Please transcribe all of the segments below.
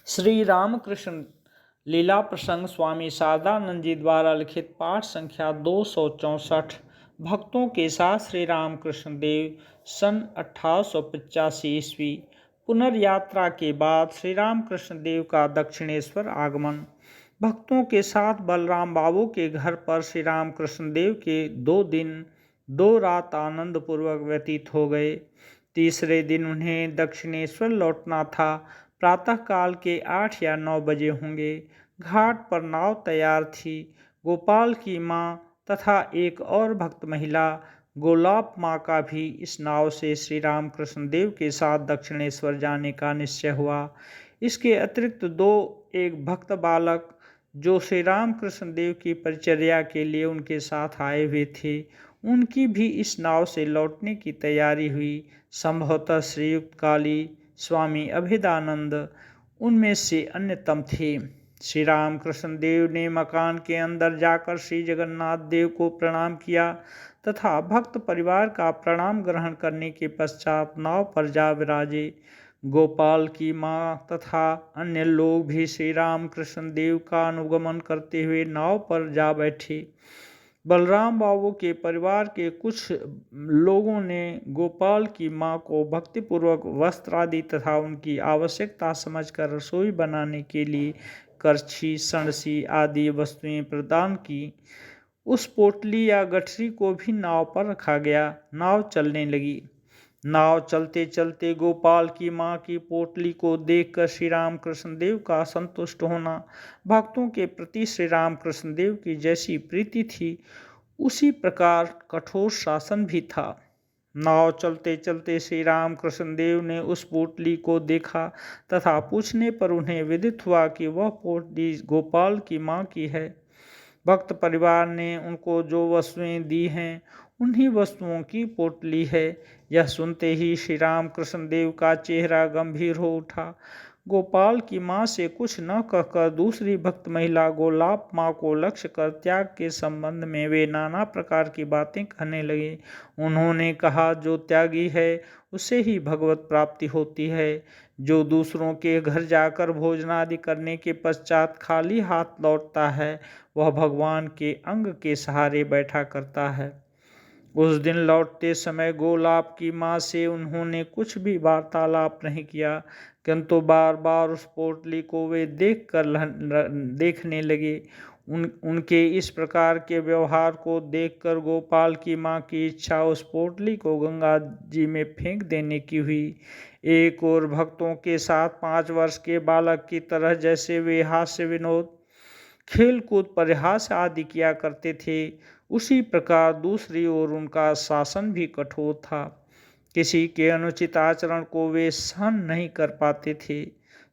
श्री रामकृष्ण लीला प्रसंग स्वामी शारदानंद जी द्वारा लिखित पाठ संख्या 264। भक्तों के साथ श्री रामकृष्ण देव सन 1885 ईस्वी। पुनर्यात्रा के बाद श्री रामकृष्ण देव का दक्षिणेश्वर आगमन। भक्तों के साथ बलराम बाबू के घर पर श्री रामकृष्ण देव के 2 दिन 2 रात आनंद पूर्वक व्यतीत हो गए। तीसरे दिन उन्हें दक्षिणेश्वर लौटना था। प्रातःकाल के 8 या 9 बजे होंगे। घाट पर नाव तैयार थी। गोपाल की माँ तथा एक और भक्त महिला गोलाप माँ का भी इस नाव से श्री रामकृष्ण देव के साथ दक्षिणेश्वर जाने का निश्चय हुआ। इसके अतिरिक्त एक भक्त बालक जो श्री रामकृष्ण देव की परिचर्या के लिए उनके साथ आए हुए थे, उनकी भी इस नाव से लौटने की तैयारी हुई। संभवतः श्रीयुक्त काली स्वामी अभेदानंद उनमें से अन्यतम थे। श्री रामकृष्ण देव ने मकान के अंदर जाकर श्री जगन्नाथ देव को प्रणाम किया तथा भक्त परिवार का प्रणाम ग्रहण करने के पश्चात नाव पर जा विराजे। गोपाल की माँ तथा अन्य लोग भी श्री रामकृष्ण देव का अनुगमन करते हुए नाव पर जा बैठे। बलराम बाबू के परिवार के कुछ लोगों ने गोपाल की माँ को भक्तिपूर्वक वस्त्र आदि तथा उनकी आवश्यकता समझकर रसोई बनाने के लिए करछी, सणसी आदि वस्तुएं प्रदान की। उस पोटली या गठरी को भी नाव पर रखा गया। नाव चलने लगी। नाव चलते चलते गोपाल की माँ की पोटली को देखकर श्री रामकृष्ण देव का संतुष्ट होना, भक्तों के प्रति श्री रामकृष्ण देव की जैसी प्रीति थी उसी प्रकार कठोर शासन भी था। नाव चलते चलते श्री रामकृष्ण देव ने उस पोटली को देखा तथा पूछने पर उन्हें विदित हुआ कि वह पोटली गोपाल की माँ की है। भक्त परिवार ने उनको जो वस्तुएं दी हैं उन्हीं वस्तुओं की पोटली है। यह सुनते ही श्री रामकृष्ण देव का चेहरा गंभीर हो उठा। गोपाल की माँ से कुछ न कहकर दूसरी भक्त महिला गोलाप माँ को लक्ष्य कर त्याग के संबंध में वे नाना प्रकार की बातें कहने लगे। उन्होंने कहा, जो त्यागी है उसे ही भगवत प्राप्ति होती है। जो दूसरों के घर जाकर भोजनादि करने के पश्चात खाली हाथ लौटता है वह भगवान के अंग के सहारे बैठा करता है। उस दिन लौटते समय गोलाप की माँ से उन्होंने कुछ भी वार्तालाप नहीं किया, किंतु बार बार उस पोटली को वे देखने लगे। उनके इस प्रकार के व्यवहार को देखकर गोपाल की माँ की इच्छा उस पोटली को गंगा जी में फेंक देने की हुई। एक और भक्तों के साथ 5 वर्ष के बालक की तरह जैसे वे हास्य विनोद, खेल कूद, परिहास आदि किया करते थे, उसी प्रकार दूसरी ओर उनका शासन भी कठोर था। किसी के अनुचित आचरण को वे सहन नहीं कर पाते थे।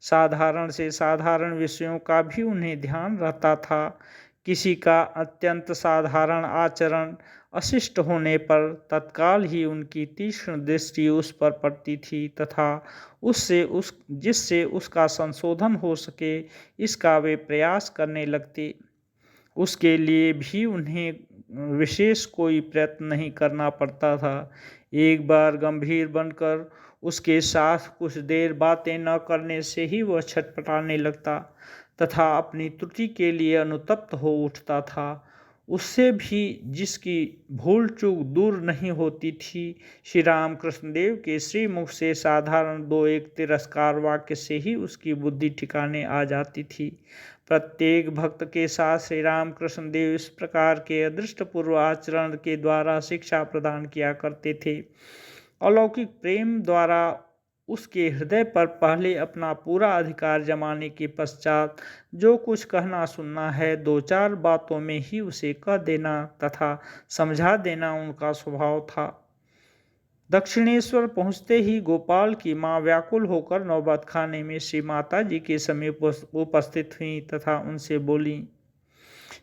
साधारण से साधारण विषयों का भी उन्हें ध्यान रहता था। किसी का अत्यंत साधारण आचरण अशिष्ट होने पर तत्काल ही उनकी तीक्ष्ण दृष्टि उस पर पड़ती थी तथा जिससे उसका संशोधन हो सके इसका वे प्रयास करने लगते। उसके लिए भी उन्हें विशेष कोई प्रयत्न नहीं करना पड़ता था। एक बार गंभीर बनकर उसके साथ कुछ देर बातें न करने से ही वह छटपटाने लगता तथा अपनी त्रुटि के लिए अनुतप्त हो उठता था। उससे भी जिसकी भूल चूक दूर नहीं होती थी, श्री रामकृष्ण देव के श्रीमुख से साधारण 2-1 तिरस्कार वाक्य से ही उसकी बुद्धि ठिकाने आ जाती थी। प्रत्येक भक्त के साथ श्री रामकृष्ण देव इस प्रकार के अदृष्टपूर्व आचरण के द्वारा शिक्षा प्रदान किया करते थे। अलौकिक प्रेम द्वारा उसके हृदय पर पहले अपना पूरा अधिकार जमाने के पश्चात जो कुछ कहना सुनना है 2-4 बातों में ही उसे कह देना तथा समझा देना उनका स्वभाव था। दक्षिणेश्वर पहुँचते ही गोपाल की माँ व्याकुल होकर नौबत खाने में श्री माता जी के समीप उपस्थित हुई तथा उनसे बोली।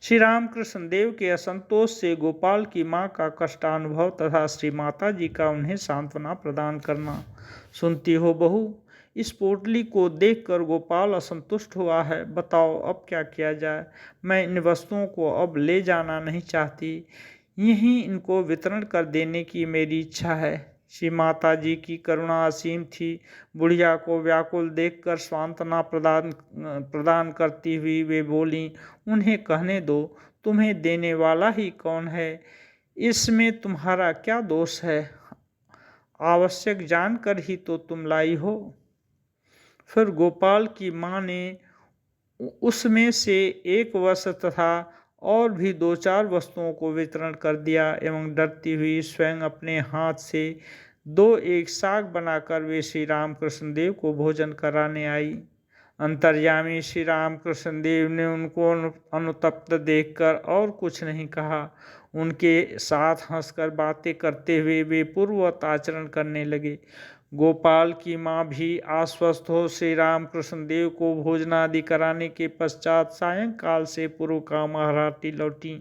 श्री रामकृष्ण देव के असंतोष से गोपाल की माँ का कष्टानुभव तथा श्री माता जी का उन्हें सांत्वना प्रदान करना। सुनती हो बहू, इस पोटली को देखकर गोपाल असंतुष्ट हुआ है। बताओ अब क्या किया जाए। मैं इन वस्तुओं को अब ले जाना नहीं चाहती, यहीं इनको वितरण कर देने की मेरी इच्छा है। श्री माता जी की करुणा असीम थी। बुढ़िया को व्याकुल देखकर सांत्वना प्रदान करती हुई वे बोली, उन्हें कहने दो, तुम्हें देने वाला ही कौन है, इसमें तुम्हारा क्या दोष है? आवश्यक जानकर ही तो तुम लाई हो। फिर गोपाल की माँ ने उसमें से एक वस्त्र तथा और भी 2-4 वस्तुओं को वितरण कर दिया एवं डरती हुई स्वयं अपने हाथ से 2 एक साग बनाकर वे श्री रामकृष्ण देव को भोजन कराने आई। अंतर्यामी श्री रामकृष्ण देव ने उनको अनुतप्त देखकर और कुछ नहीं कहा। उनके साथ हंसकर बातें करते हुए वे पूर्ववत आचरण करने लगे। गोपाल की माँ भी आश्वस्त हो श्री रामकृष्ण देव को भोजनादि कराने के पश्चात सायंकाल से पूर्व का महाराटी लौटी।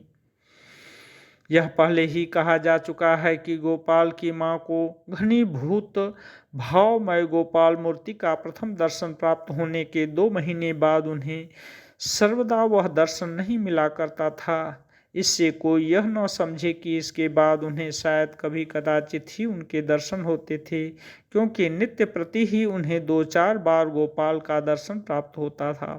यह पहले ही कहा जा चुका है कि गोपाल की माँ को घनीभूत भावमय गोपाल मूर्ति का प्रथम दर्शन प्राप्त होने के 2 महीने बाद उन्हें सर्वदा वह दर्शन नहीं मिला करता था। इससे कोई यह न समझे कि इसके बाद उन्हें शायद कभी कदाचित ही उनके दर्शन होते थे, क्योंकि नित्य प्रति ही उन्हें 2-4 बार गोपाल का दर्शन प्राप्त होता था।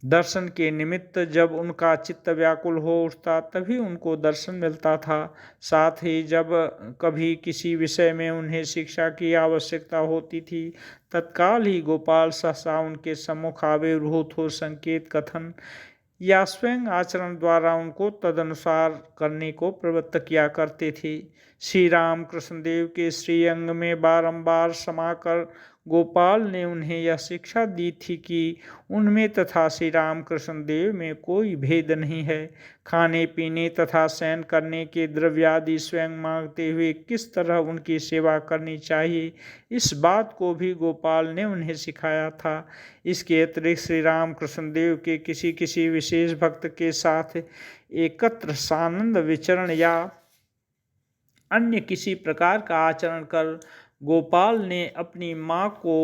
दर्शन के निमित्त जब उनका चित्त व्याकुल हो उठता तभी उनको दर्शन मिलता था। साथ ही जब कभी किसी विषय में उन्हें शिक्षा की आवश्यकता होती थी, तत्काल ही गोपाल सहसा उनके सम्मुख आविर्भूत हो संकेत, कथन या स्वयं आचरण द्वारा उनको तदनुसार करने को प्रवृत्त किया करते थे। श्री राम कृष्णदेव के श्रीअंग में बारंबार समाकर गोपाल ने उन्हें यह शिक्षा दी थी कि उनमें तथा श्री राम कृष्णदेव में कोई भेद नहीं है। खाने पीने तथा शयन करने के द्रव्यादि स्वयं मांगते हुए किस तरह उनकी सेवा करनी चाहिए, इस बात को भी गोपाल ने उन्हें सिखाया था। इसके अतिरिक्त श्री राम कृष्णदेव के किसी किसी विशेष भक्त के साथ एकत्र सानंद विचरण या अन्य किसी प्रकार का आचरण कर गोपाल ने अपनी माँ को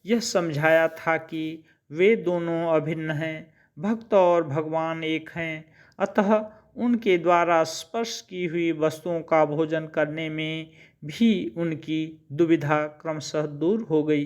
यह समझाया था कि वे दोनों अभिन्न हैं, भक्त और भगवान एक हैं, अतः उनके द्वारा स्पर्श की हुई वस्तुओं का भोजन करने में भी उनकी दुविधा क्रमशः दूर हो गई।